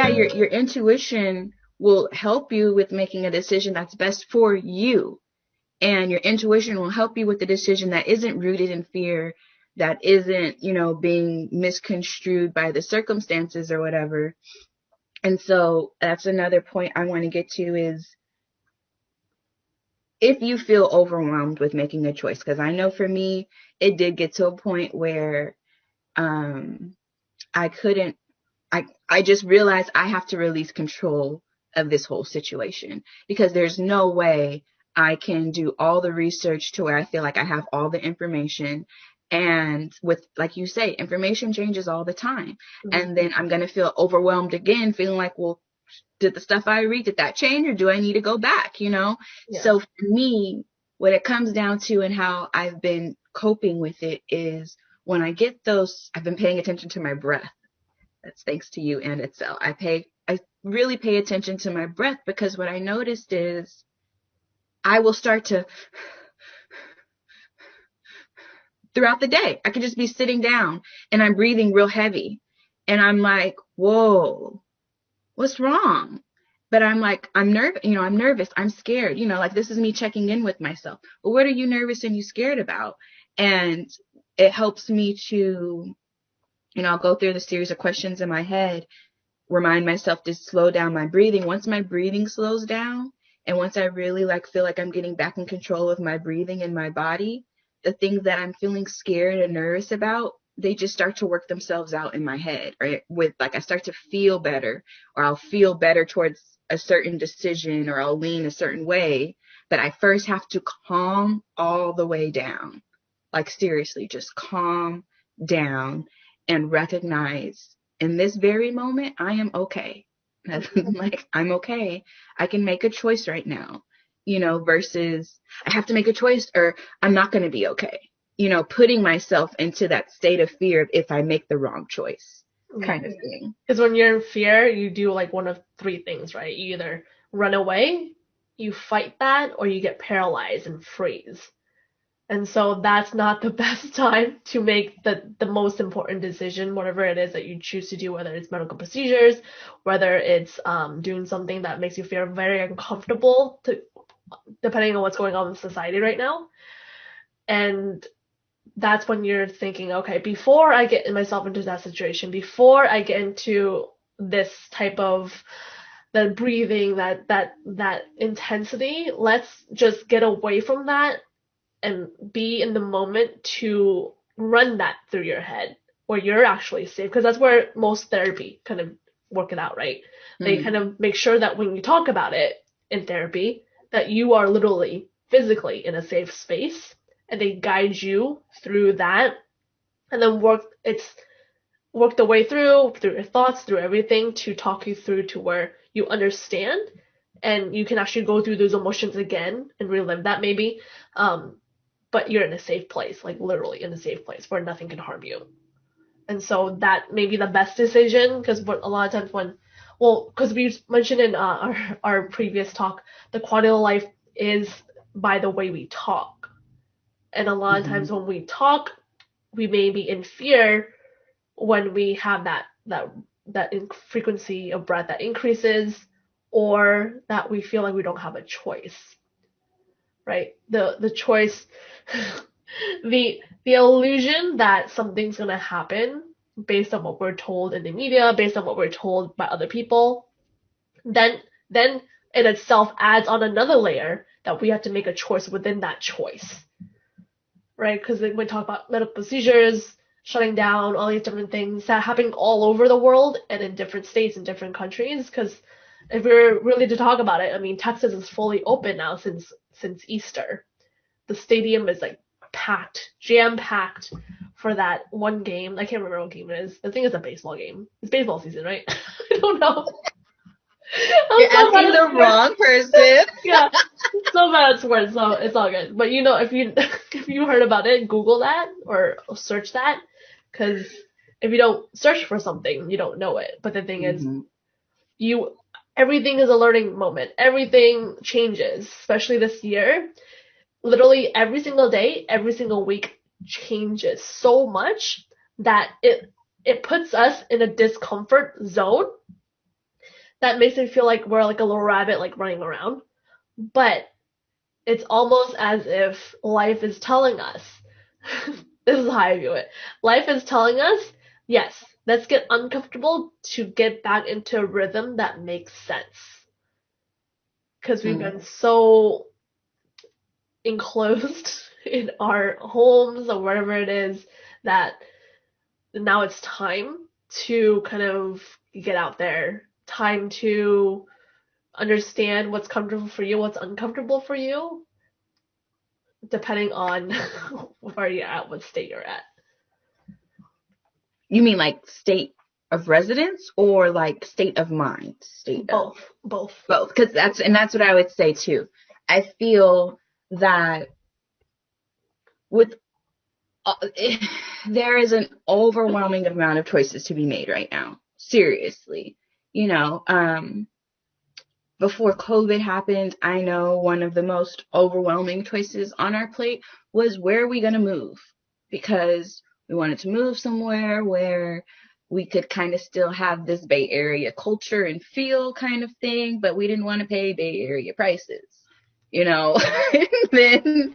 yeah, your intuition will help you with making a decision that's best for you. And your intuition will help you with the decision that isn't rooted in fear, that isn't, being misconstrued by the circumstances or whatever. And so that's another point I want to get to is if you feel overwhelmed with making a choice, because I know for me, it did get to a point where I couldn't, I just realized I have to release control of this whole situation because there's no way I can do all the research to where I feel like I have all the information. And with, like you say, information changes all the time. And then I'm going to feel overwhelmed again, feeling like, well, did the stuff I read, did that change or do I need to go back? Yeah. So for me, what it comes down to and how I've been coping with it is when I get those, I've been paying attention to my breath. That's thanks to you and Itzel. I really pay attention to my breath because what I noticed is I will start to, throughout the day, I could just be sitting down and I'm breathing real heavy. And I'm like, whoa, what's wrong? But I'm like, I'm nervous, I'm scared, like this is me checking in with myself. Well, what are you nervous and you scared about? And it helps me to, I'll go through the series of questions in my head, remind myself to slow down my breathing. Once my breathing slows down and once I really feel like I'm getting back in control of my breathing and my body, the things that I'm feeling scared and nervous about, they just start to work themselves out in my head, right? With I start to feel better, or I'll feel better towards a certain decision, or I'll lean a certain way. But I first have to calm all the way down. Seriously, just calm down and recognize in this very moment, I am okay. I'm okay. I can make a choice right now, versus I have to make a choice or I'm not going to be okay. Putting myself into that state of fear if I make the wrong choice kind of thing. Because when you're in fear, you do one of three things, right? You either run away, you fight that, or you get paralyzed and freeze. And so that's not the best time to make the most important decision, whatever it is that you choose to do, whether it's medical procedures, whether it's doing something that makes you feel very uncomfortable, depending on what's going on in society right now. And that's when you're thinking, okay, before I get myself into that situation, before I get into this type of the breathing, that intensity, let's just get away from that and be in the moment to run that through your head where you're actually safe, because that's where most therapy kind of work it out, right? They kind of make sure that when you talk about it in therapy, that you are literally physically in a safe space, and they guide you through that, and then work the way through your thoughts, through everything, to talk you through to where you understand and you can actually go through those emotions again and relive that maybe. But you're in a safe place, literally in a safe place where nothing can harm you. And so that may be the best decision, because a lot of times because we mentioned in our previous talk, the quality of life is by the way we talk. And a lot of times when we talk, we may be in fear when we have that frequency of breath that increases, or that we feel like we don't have a choice. Right? The choice, the illusion that something's gonna happen based on what we're told in the media, based on what we're told by other people, then in itself adds on another layer that we have to make a choice within that choice. Right? Because when we talk about medical procedures, shutting down, all these different things that happening all over the world and in different states and different countries, because if we're really to talk about it, I mean, Texas is fully open now since Easter. The stadium is packed, jam-packed for that one game. I can't remember what game it is. I think it's a baseball game. It's baseball season, right? I don't know. You're asking the wrong person. Yeah, so bad at sports, so it's all good. But if you heard about it, Google that or search that, because if you don't search for something, you don't know it. But the thing is, everything is a learning moment. Everything changes, especially this year. Literally every single day, every single week changes so much that it puts us in a discomfort zone that makes me feel like we're like a little rabbit like running around. But it's almost as if life is telling us, this is how I view it. Life is telling us, yes, let's get uncomfortable to get back into a rhythm that makes sense. Because we've Mm. been so enclosed in our homes or whatever it is that now it's time to kind of get out there, time to understand what's comfortable for you, what's uncomfortable for you, depending on where you're at, what state you're at. You mean like state of residence or like state of mind? State of Both. both, because that's what I would say too. I feel that with there is an overwhelming amount of choices to be made right now. Seriously, you know, before COVID happened, I know one of the most overwhelming choices on our plate was where are we going to move? Because we wanted to move somewhere where we could kind of still have this Bay Area culture and feel kind of thing, but we didn't want to pay Bay Area prices, you know. then,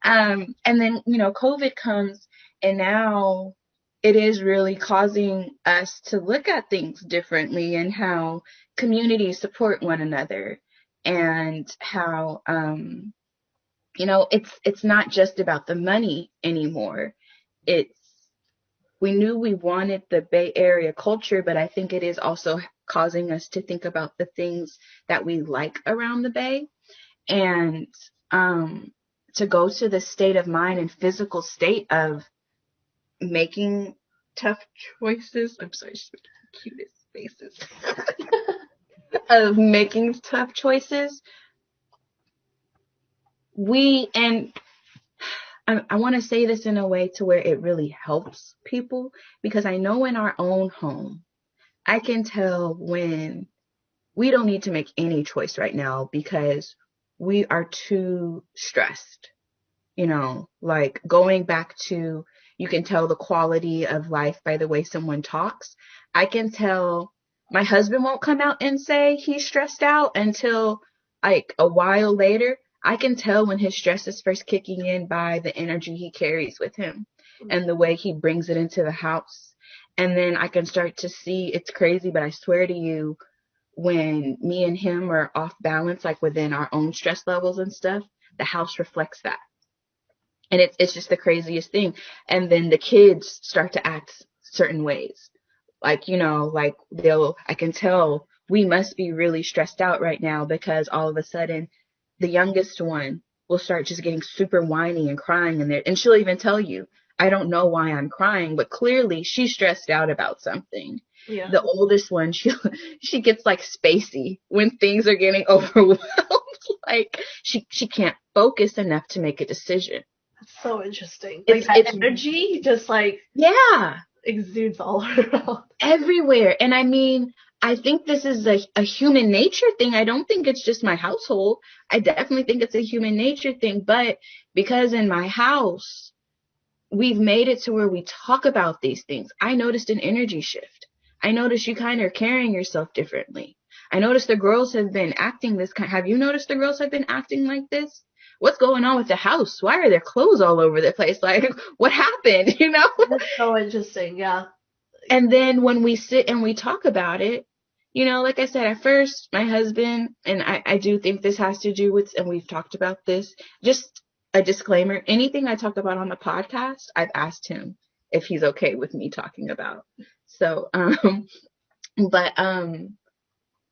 and then COVID comes, and now it is really causing us to look at things differently and how communities support one another and how it's not just about the money anymore. It's we knew we wanted the Bay Area culture, but I think it is also causing us to think about the things that we like around the Bay and to go to the state of mind and physical state of making tough choices. I'm sorry, she's making the cutest faces. Of making tough choices. And I want to say this in a way to where it really helps people, because I know in our own home, I can tell when we don't need to make any choice right now because we are too stressed. Like going back to, you can tell the quality of life by the way someone talks. I can tell my husband won't come out and say he's stressed out until like a while later. I can tell when his stress is first kicking in by the energy he carries with him and the way he brings it into the house. And then I can start to see, it's crazy, but I swear to you, when me and him are off balance, like within our own stress levels and stuff, the house reflects that. And it's just the craziest thing. And then the kids start to act certain ways. Like, like I can tell we must be really stressed out right now because all of a sudden the youngest one will start just getting super whiny and crying and she'll even tell you, I don't know why I'm crying, but clearly she's stressed out about something. Yeah. The oldest one, she gets like spacey when things are getting overwhelmed. Like she can't focus enough to make a decision. That's so interesting. Like It's that energy just like yeah, exudes all around. everywhere. And I mean, I think this is a human nature thing. I don't think it's just my household. I definitely think it's a human nature thing. But because in my house, we've made it to where we talk about these things, I noticed an energy shift. I noticed you kind of carrying yourself differently. I noticed the girls have been acting this kind. Have you noticed the girls have been acting like this? What's going on with the house? Why are there clothes all over the place? Like, what happened? That's so interesting. Yeah. And then when we sit and we talk about it, like I said, at first, my husband, and I do think this has to do with, and we've talked about this, just a disclaimer, anything I talk about on the podcast, I've asked him if he's okay with me talking about. So, but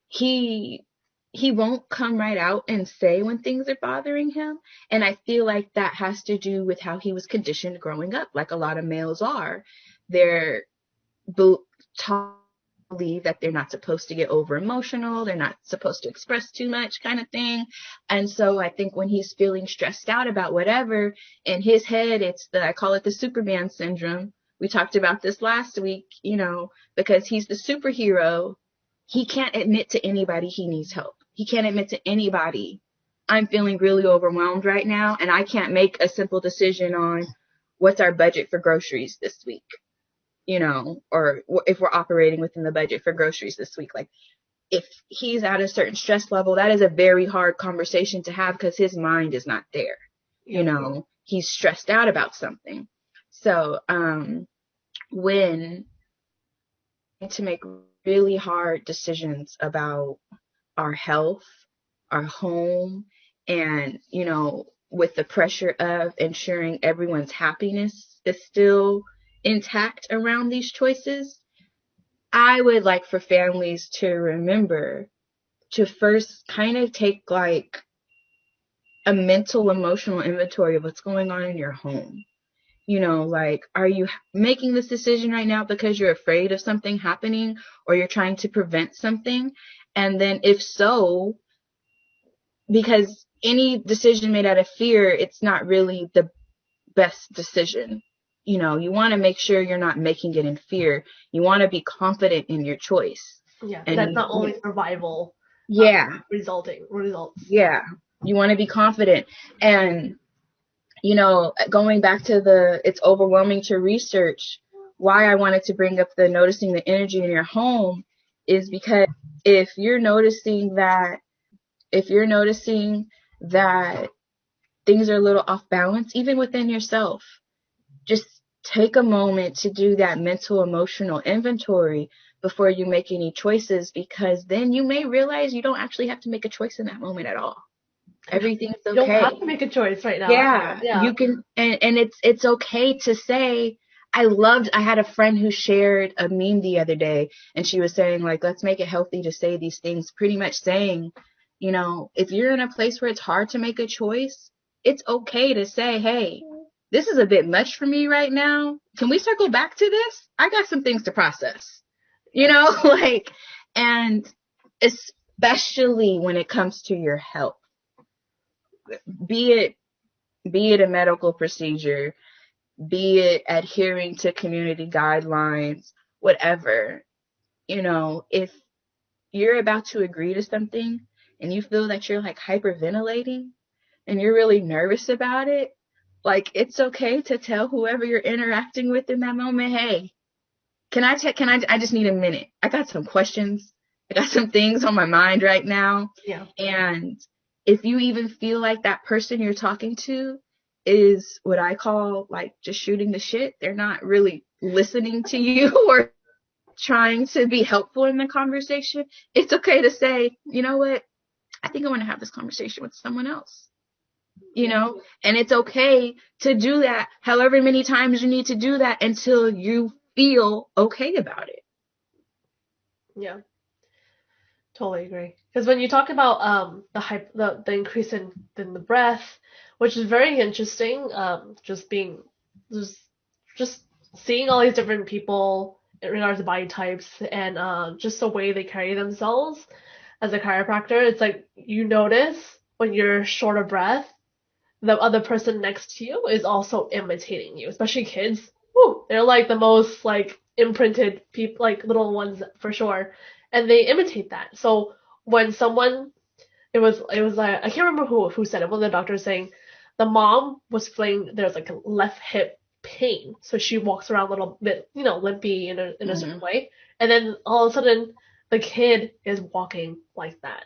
he won't come right out and say when things are bothering him. And I feel like that has to do with how he was conditioned growing up, like a lot of males are. They're taught to believe that they're not supposed to get over emotional, they're not supposed to express too much kind of thing. And so I think when he's feeling stressed out about whatever, in his head, I call it the Superman syndrome. We talked about this last week, because he's the superhero. He can't admit to anybody he needs help. He can't admit to anybody, I'm feeling really overwhelmed right now, and I can't make a simple decision on what's our budget for groceries this week, or if we're operating within the budget for groceries this week. Like, if he's at a certain stress level, that is a very hard conversation to have because his mind is not there. You Yeah. know, he's stressed out about something. So, when to make really hard decisions about our health, our home, and, you know, with the pressure of ensuring everyone's happiness is still intact around these choices, I would like for families to remember to first kind of take like a mental emotional inventory of what's going on in your home. You know, like, are you making this decision right now because you're afraid of something happening or you're trying to prevent something? And then if so, because any decision made out of fear, it's not really the best decision. You know, you want to make sure you're not making it in fear. You want to be confident in your choice. Yeah. That's And not only survival yeah, results. yeah, you want to be confident. And, you know, going back to it's overwhelming to research, why I wanted to bring up the noticing the energy in your home is because if you're noticing that, if you're noticing that things are a little off balance, even within yourself, just take a moment to do that mental emotional inventory before you make any choices, because then you may realize you don't actually have to make a choice in that moment at all. Everything's You don't have okay. to make a choice right now. Yeah, Yeah. you can, and it's okay to say, I had a friend who shared a meme the other day, and she was saying, like, let's make it healthy to say these things, pretty much saying, you know, if you're in a place where it's hard to make a choice, it's okay to say, hey, this is a bit much for me right now. Can we circle back to this? I got some things to process, you Yeah. know, like, and especially when it comes to your health, be it a medical procedure, be it adhering to community guidelines, whatever. You know, if you're about to agree to something and you feel that you're like hyperventilating and you're really nervous about it, like, it's okay to tell whoever you're interacting with in that moment, hey, I just need a minute. I got some questions. I got some things on my mind right now. Yeah. And if you even feel like that person you're talking to is what I call like just shooting the shit, they're not really listening to you or trying to be helpful in the conversation, it's okay to say, you know what? I think I want to have this conversation with someone else. You Yeah. know, and it's okay to do that however many times you need to do that until you feel okay about it. Yeah. Totally agree. Because when you talk about the increase in the breath, which is very interesting, just just seeing all these different people in regards to body types and just the way they carry themselves as a chiropractor, it's like you notice when you're short of breath, the other person next to you is also imitating you, especially kids. Woo, they're like the most like imprinted people, like little ones for sure, and they imitate that. So when someone, it was like I can't remember who said it. One of the doctors saying the mom was feeling there's like a left hip pain, so she walks around a little bit, limpy in a certain Mm-hmm. way, and then all of a sudden the kid is walking like that.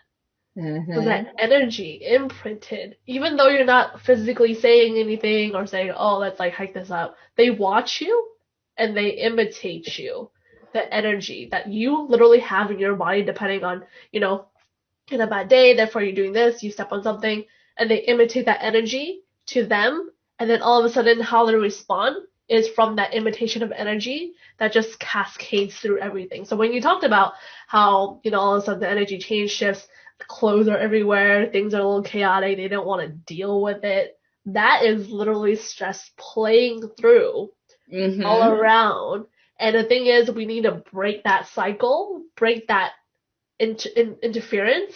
So Mm-hmm. that energy imprinted, even though you're not physically saying anything or saying, oh, let's like hike this up, they watch you and they imitate you. The energy that you literally have in your body, depending on, in a bad day, therefore you're doing this, you step on something, and they imitate that energy to them, and then all of a sudden, how they respond is from that imitation of energy that just cascades through everything. So when you talked about how, all of a sudden the energy change shifts, the clothes are everywhere, things are a little chaotic, they don't want to deal with it. That is literally stress playing through all Mm-hmm. around. And the thing is, we need to break that cycle, break that interference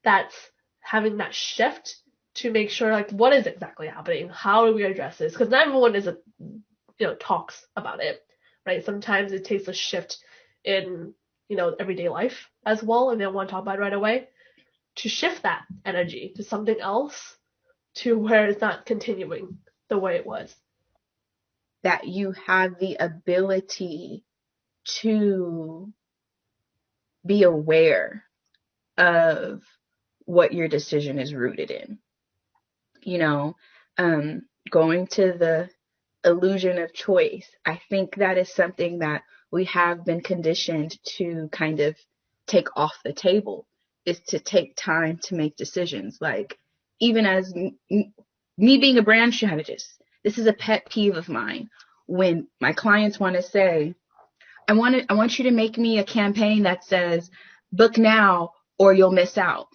that's having that shift to make sure like what is exactly happening, how do we address this, because not everyone is talks about it, right? Sometimes it takes a shift in everyday life as well, and they don't want to talk about it right away, to shift that energy to something else, to where it's not continuing the way it was. That you have the ability to be aware of what your decision is rooted in. You know, going to the illusion of choice. I think that is something that we have been conditioned to kind of take off the table, is to take time to make decisions. Like, even as me being a brand strategist, this is a pet peeve of mine when my clients want to say, I want you to make me a campaign that says, book now or you'll miss out.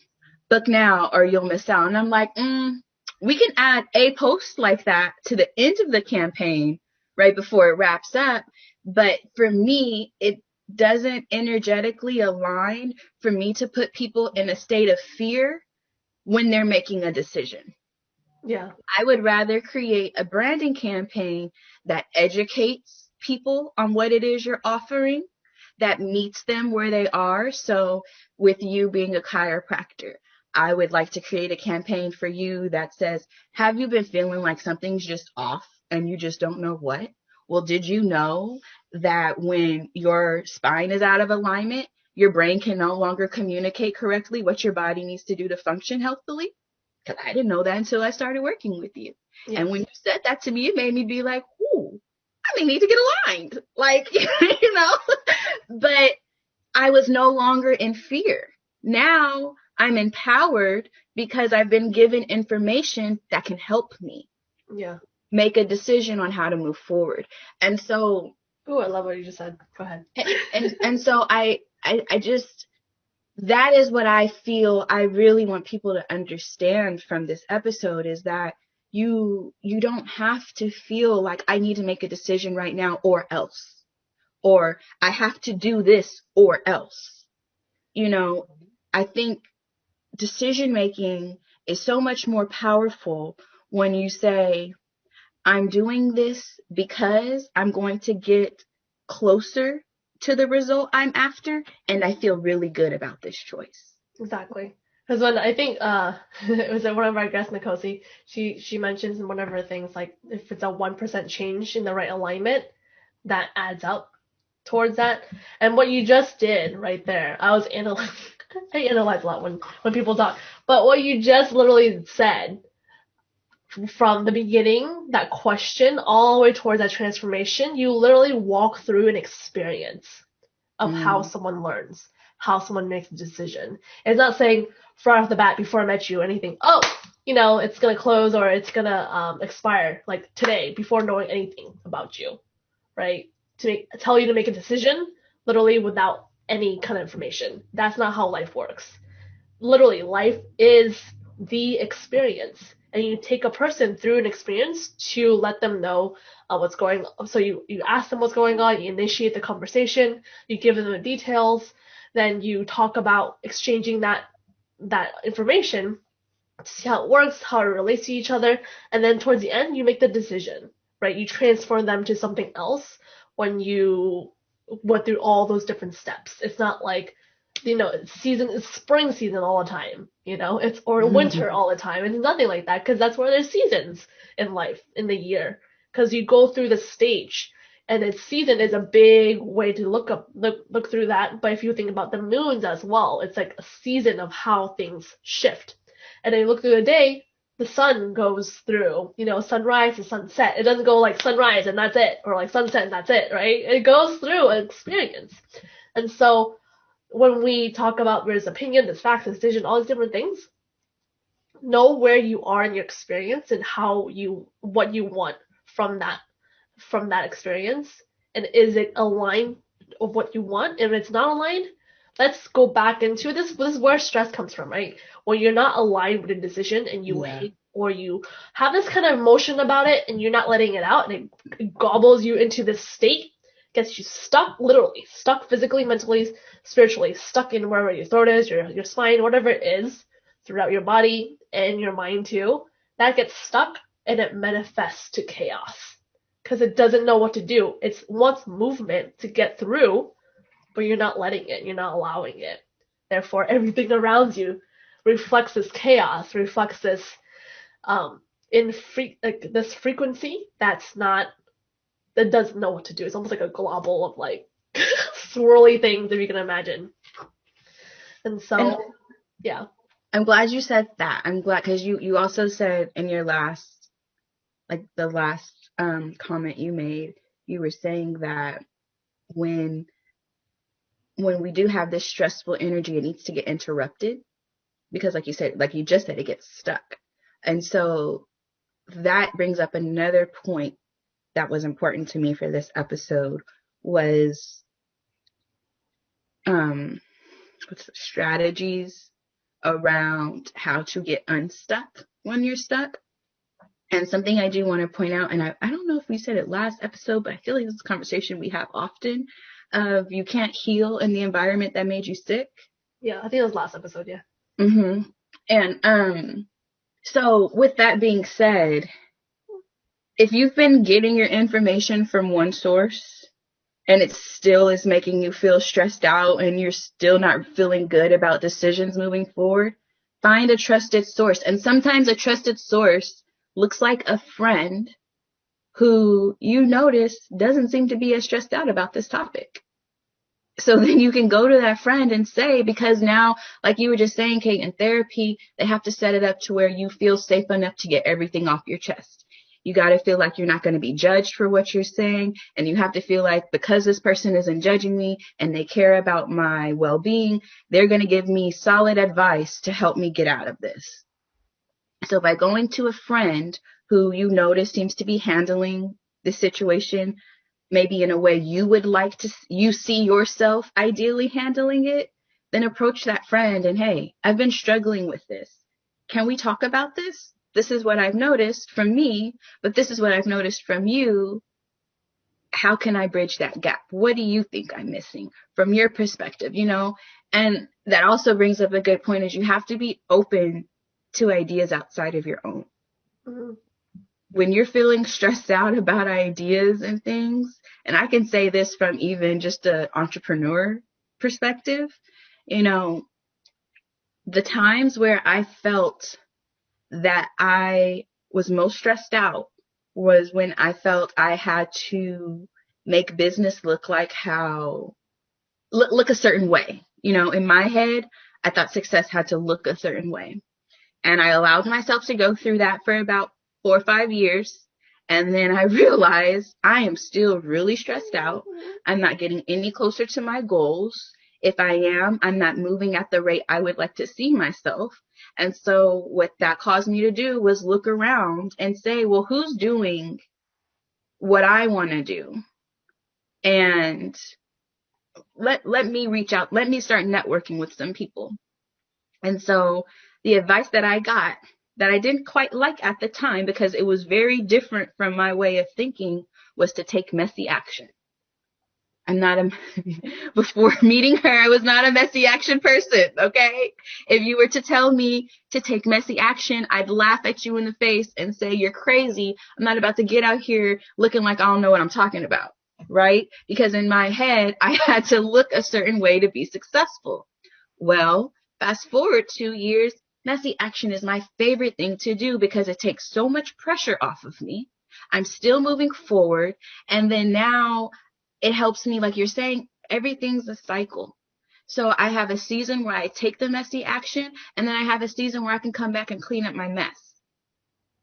Book now or you'll miss out. And I'm like, we can add a post like that to the end of the campaign right before it wraps up. But for me, it doesn't energetically align for me to put people in a state of fear when they're making a decision. Yeah. I would rather create a branding campaign that educates people on what it is you're offering, that meets them where they are. So, with you being a chiropractor, I would like to create a campaign for you that says, have you been feeling like something's just off and you just don't know what? Well, did you know that when your spine is out of alignment, your brain can no longer communicate correctly what your body needs to do to function healthily? Because I didn't know that until I started working with you. Yes. And when you said that to me, it made me be like, ooh, I may need to get aligned. Like, but I was no longer in fear. Now I'm empowered because I've been given information that can help me Yeah. make a decision on how to move forward. And so, Ooh, I love what you just said. Go ahead. and so I just, that is what I feel I really want people to understand from this episode, is that you don't have to feel like I need to make a decision right now or else, or I have to do this or else. I think decision making is so much more powerful when you say, I'm doing this because I'm going to get closer to the result I'm after, and I feel really good about this choice. Exactly. Because when I think it was one of our guests, Nikosi, she mentions in one of her things, like if it's a 1% change in the right alignment, that adds up towards that. And what you just did right there, I analyze a lot when people talk, but what you just literally said from the beginning, that question all the way towards that transformation, you literally walk through an experience of how Mm. someone learns, how someone makes a decision. It's not saying right off the bat before I met you anything, oh, it's gonna close or it's gonna expire like today before knowing anything about you, right? Tell you to make a decision literally without any kind of information. That's not how life works. Literally, life is the experience. And you take a person through an experience to let them know what's going on. So you ask them what's going on, you initiate the conversation, you give them the details, then you talk about exchanging that information to see how it works, how it relates to each other, and then towards the end you make the decision, right? You transfer them to something else when you went through all those different steps. It's not like it's spring season all the time, it's or winter all the time. It's nothing like that, because that's where there's seasons in life, in the year, because you go through the stage, and its season is a big way to look through that. But if you think about the moons as well, it's like a season of how things shift. And then you look through the day, the sun goes through, sunrise to sunset. It doesn't go like sunrise and that's it, or like sunset and that's it, right? It goes through an experience. And so when we talk about there's opinion, there's facts, there's decision, all these different things, know where you are in your experience and what you want from that experience, and is it aligned of what you want? If it's not aligned, let's go back into this. This is where stress comes from, right? When you're not aligned with a decision and you Yeah. hate, or you have this kind of emotion about it and you're not letting it out, and it gobbles you into this state, gets you stuck, literally stuck physically, mentally, spiritually, stuck in wherever your throat is, your spine, whatever it is, throughout your body and your mind too. That gets stuck and it manifests to chaos because it doesn't know what to do. It wants movement to get through, but you're not letting it. You're not allowing it. Therefore, everything around you reflects this chaos, reflects this this frequency that doesn't know what to do. It's almost like a globule of like swirly things, if you can imagine. And And so, Yeah. I'm glad you said that. I'm glad because you also said in your last, like the last comment you made, you were saying that when when we do have this stressful energy, it needs to get interrupted because, like you said, like you just said, it gets stuck. And so that brings up another point that was important to me for this episode was um strategies around how to get unstuck when you're stuck. And something I do want to point out, and I don't know if we said it last episode, but I feel like this is a conversation we have often of you can't heal in the environment that made you sick. Yeah, I think it was last episode, yeah. Mm-hmm. And so with that being said, if you've been getting your information from one source and it still is making you feel stressed out and you're still not feeling good about decisions moving forward, find a trusted source. And sometimes a trusted source looks like a friend who you notice doesn't seem to be as stressed out about this topic. So then you can go to that friend and say, because now, like you were just saying, Kate, in therapy, they have to set it up to where you feel safe enough to get everything off your chest. You got to feel like you're not going to be judged for what you're saying. And you have to feel like because this person isn't judging me and they care about my well being, they're going to give me solid advice to help me get out of this. So by going to a friend who you notice seems to be handling the situation maybe in a way you would like to, you see yourself ideally handling it, then approach that friend and, hey, I've been struggling with this. Can we talk about this? This is what I've noticed from me, but this is what I've noticed from you. How can I bridge that gap? What do you think I'm missing from your perspective? And that also brings up a good point is you have to be open to ideas outside of your own. Mm-hmm. When you're feeling stressed out about ideas and things, and I can say this from even just an entrepreneur perspective, you know, the times where I felt that I was most stressed out was when I felt I had to make business look like how, look a certain way. In my head, I thought success had to look a certain way. And I allowed myself to go through that for about 4 or 5 years. And then I realized I am still really stressed out. I'm not getting any closer to my goals. If I am, I'm not moving at the rate I would like to see myself. And so what that caused me to do was look around and say, well, who's doing what I want to do? And let me reach out. Let me start networking with some people. And so the advice that I got that I didn't quite like at the time because it was very different from my way of thinking was to take messy action. I'm not a, before meeting her, I was not a messy action person. Okay. If you were to tell me to take messy action, I'd laugh at you in the face and say, you're crazy. I'm not about to get out here looking like I don't know what I'm talking about. Right. Because in my head, I had to look a certain way to be successful. Well, fast forward 2 years, messy action is my favorite thing to do because it takes so much pressure off of me. I'm still moving forward. And then now it helps me, like you're saying, everything's a cycle. So I have a season where I take the messy action, and then I have a season where I can come back and clean up my mess.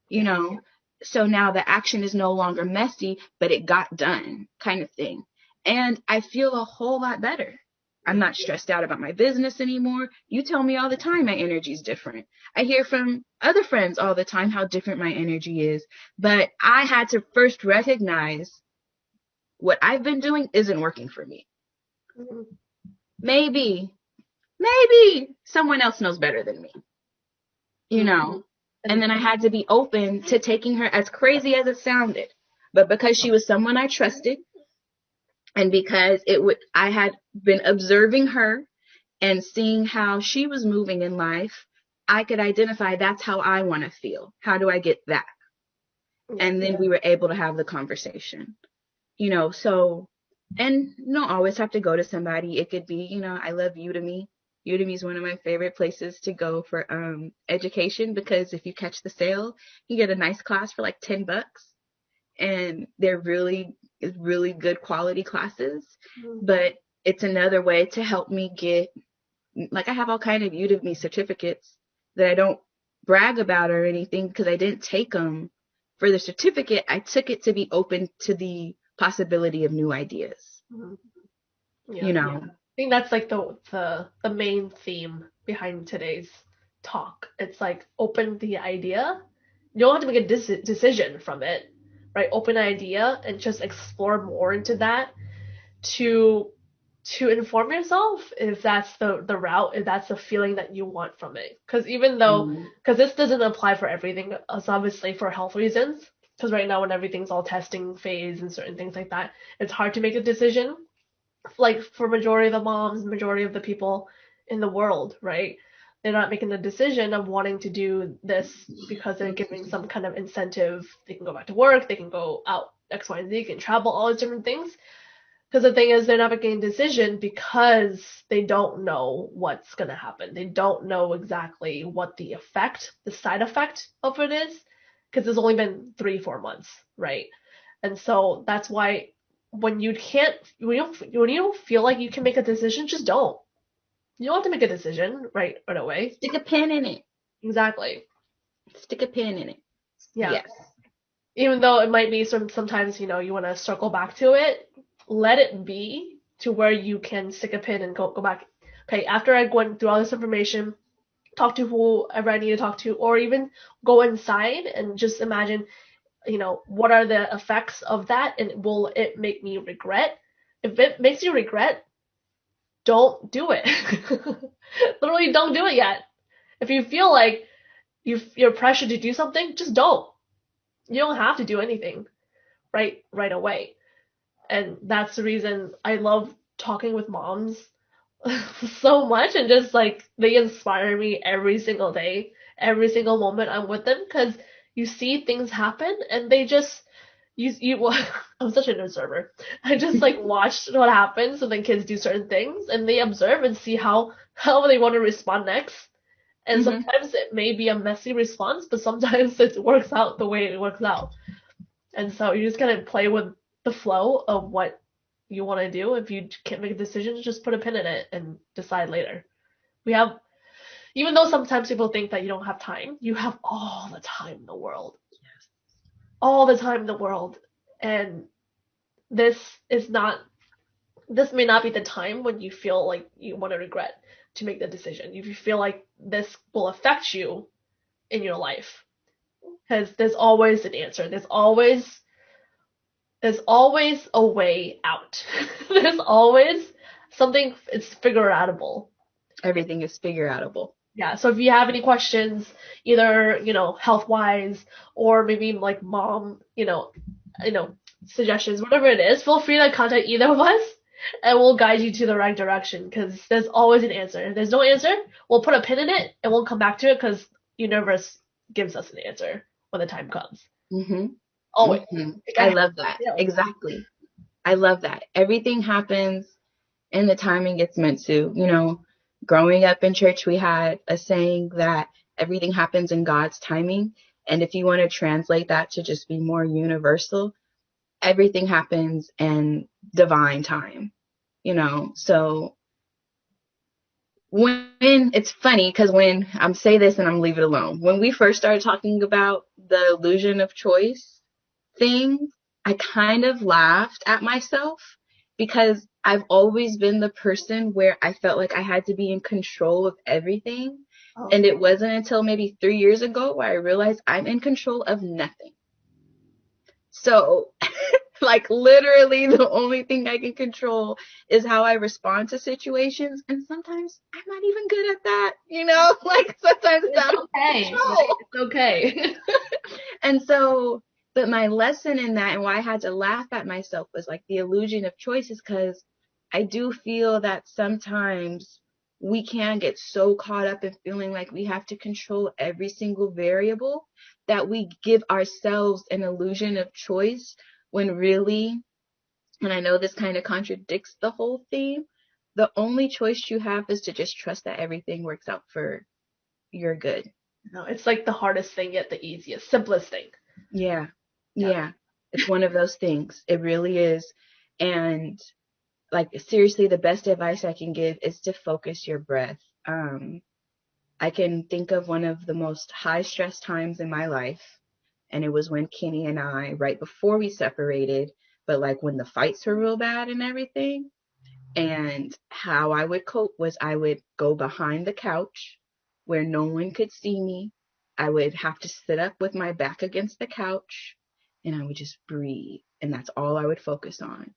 You Yeah. know, so now the action is no longer messy, but it got done, kind of thing. And I feel a whole lot better. I'm not stressed out about my business anymore. You tell me all the time my energy is different. I hear from other friends all the time how different my energy is. But I had to first recognize what I've been doing isn't working for me. Mm-hmm. Maybe, maybe someone else knows better than me, you Mm-hmm. know? And And then I had to be open to taking her, as crazy as it sounded. But because she was someone I trusted, and because I had been observing her and seeing how she was moving in life, I could identify that's how I want to feel. How do I get that? yeah. And then we were able to have the conversation. So, and you don't always have to go to somebody. It could be, I love Udemy. Udemy is one of my favorite places to go for education because if you catch the sale, you get a nice class for like $10, and they're really, really good quality classes. Mm-hmm. But it's another way to help me get like I have all kind of Udemy certificates that I don't brag about or anything because I didn't take them for the certificate. I took it to be open to the possibility of new ideas, Mhm. Yeah. you I know. think that's like the main theme behind today's talk. It's like open the idea. You don't have to make a decision from it, right? Open idea and just explore more into that to inform yourself if that's the route, if that's the feeling that you want from it. Because even though, Mm. because this doesn't apply for everything, it's obviously for health reasons. Because right now, when everything's all testing phase and certain things like that, it's hard to make a decision. Like for majority of the moms, majority of the people in the world, right? They're not making the decision of wanting to do this because they're giving some kind of incentive. They can go back to work, they can go out X, Y, and Z, can travel, all these different things. Because the thing is, they're not making a decision because they don't know what's going to happen. They don't know exactly what the effect, the side effect of it is, because it's only been 3, 4 months, right? And so that's why when you can't, when you don't feel like you can make a decision, just don't. You don't have to make a decision right away. Stick a pin in it. Exactly. Stick a pin in it. Yeah. Yes. Even though it might be sometimes you want to circle back to it, let it be to where you can stick a pin and go back. Okay, after I went through all this information, talk to whoever I need to talk to, or even go inside and just imagine, what are the effects of that, and will it make me regret? If it makes you regret, don't do it. Literally, don't do it yet. If you feel like you're pressured to do something, just don't. You don't have to do anything right away. And that's the reason I love talking with moms so much, and just like they inspire me every single day, every single moment I'm with them, because you see things happen and they just you I'm such an observer. I just like watch what happens when the kids do certain things, and they observe and see how they want to respond next. And Mm-hmm. sometimes it may be a messy response, but sometimes it works out the way it works out. And so you just gotta play with the flow of what you want to do. If you can't make a decision, just put a pin in it and decide later. We have, even though sometimes people think that you don't have time, you have all the time in the world. All the time in the world. And this is not, this may not be the time when you feel like you want to regret to make the decision. If you feel like this will affect you in your life, because there's always an answer. There's always a way out. There's always something, it's figure outable. Everything is figure outable. Yeah, so if you have any questions, either, health wise, or maybe like mom, you know, suggestions, whatever it is, feel free to contact either of us and we'll guide you to the right direction, because there's always an answer. If there's no answer, we'll put a pin in it and we'll come back to it, because universe gives us an answer when the time comes. Mm-hmm. Always. Mm-hmm. Like I I love that. have, Exactly. I love that. Everything happens in the timing it's meant to. Growing up in church, we had a saying that everything happens in God's timing. And if you want to translate that to just be more universal, everything happens in divine time. So when it's funny because when I'm say this and I'm leave it alone. When we first started talking about the illusion of choice thing, I kind of laughed at myself because I've always been the person where I felt like I had to be in control of everything. oh, And it wasn't until maybe 3 years ago where I realized I'm in control of nothing. So, like, literally, the only thing I can control is how I respond to situations. And sometimes I'm not even good at that, Like, sometimes it's it's out of okay, right? control. It's okay. And so, but my lesson in that and why I had to laugh at myself was like the illusion of choices, because I do feel that sometimes we can get so caught up in feeling like we have to control every single variable that we give ourselves an illusion of choice when really, and I know this kind of contradicts the whole theme, the only choice you have is to just trust that everything works out for your good. No, it's like the hardest thing yet the easiest, simplest thing. Yeah. Yeah. Yeah. It's one of those things. It really is. And like seriously, the best advice I can give is to focus your breath. I can think of one of the most high stress times in my life, and it was when Kenny and I, right before we separated, but like when the fights were real bad and everything. And how I would cope was I would go behind the couch where no one could see me. I would have to sit up with my back against the couch, and I would just breathe. And that's all I would focus on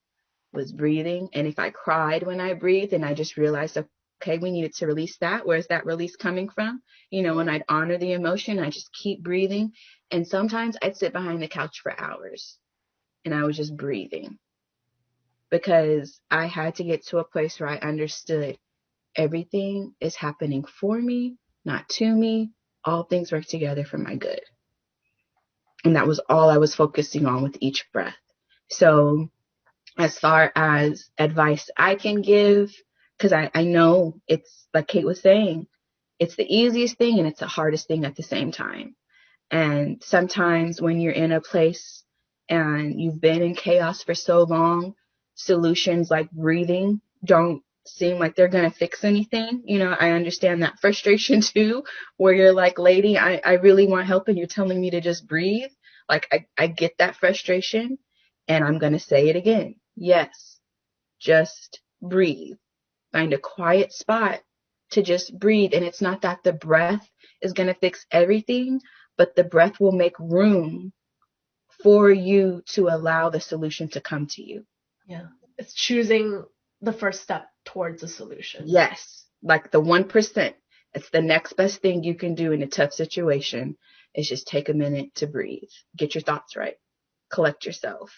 was breathing. And if I cried when I breathed, and I just realized, okay, we needed to release that. Where's that release coming from? And I'd honor the emotion. I just keep breathing. And sometimes I'd sit behind the couch for hours and I was just breathing because I had to get to a place where I understood everything is happening for me, not to me. All things work together for my good. And that was all I was focusing on with each breath. So as far as advice I can give, because I know it's like Kate was saying, it's the easiest thing and it's the hardest thing at the same time. And sometimes when you're in a place and you've been in chaos for so long, solutions like breathing don't seem like they're going to fix anything. I understand that frustration too, where you're like, lady, I really want help and you're telling me to just breathe. Like, I get that frustration, and I'm going to say it again. Yes, just breathe. Find a quiet spot to just breathe. And it's not that the breath is going to fix everything, but the breath will make room for you to allow the solution to come to you. Yeah. It's choosing the first step towards a solution. Yes, like the 1%. It's the next best thing you can do in a tough situation is just take a minute to breathe, get your thoughts right, collect yourself.